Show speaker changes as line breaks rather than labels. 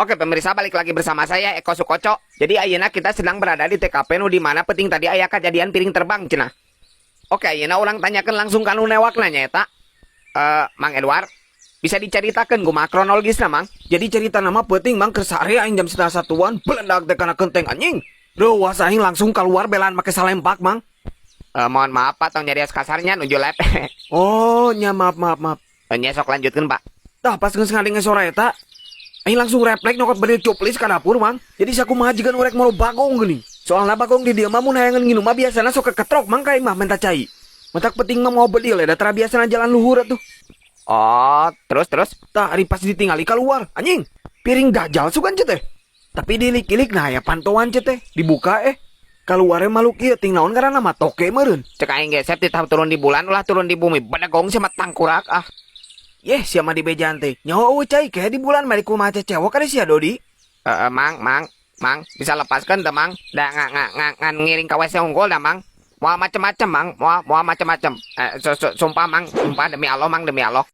Oke pemirsa, balik lagi bersama saya Eko Sukoco. Jadi ayeuna kita sedang berada di TKP nu di mana penting tadi aya kejadian piring terbang cenah. Oke ayeuna urang tanyakeun langsung ka nu newak nanya eta. Mang Edward, bisa diceritakeun kumaha kronologisna Mang?
Jadi cerita nama penting mang kersare aing jam 1:30 beledak teh kana genteng anjing. Dewas aing langsung keluar belaan make salempak mang.
Mohon maaf Pak, tong nyarios kasarnya nuju lab.
Oh nya maaf.
Nya sok lanjutkeun Pak.
Tah pas geus ngadenge sore eta aing langsung refleks nyokot bade cuplis ka dapur mang. Jadi sakumaha jikeun urek mau bagong geuning. Soalna bagong di dieu mah mun hayangan nginum mah biasana sok keketrok mang ka aing mah minta cai. Matak penting mah mau bedil da tara biasana jalan luhur atuh.
Oh, terus.
Tah ari pas ditingali keluar anjing. Piring dajal sugan teh. Tapi dilik-ilik nah ya pantauan teh dibuka keluarnya makhluk ieu ting naon ngaranna mah toke meureun.
Cek aing ge sep ditah turun di bulan ulah turun di bumi. Badagong sama tangkurak ah.
Yeh siapa di bejan teh. Nyawa eueuh cai ke di bulan mari kumaha cewek kali sia Dodi.
Mang, bisa lepaskan teh Mang. Da ngan ngiring ka WC unggul dah Mang. Mau macem-macem Mang, mau macem-macem. Sumpah Mang, sumpah demi Allah Mang, demi Allah.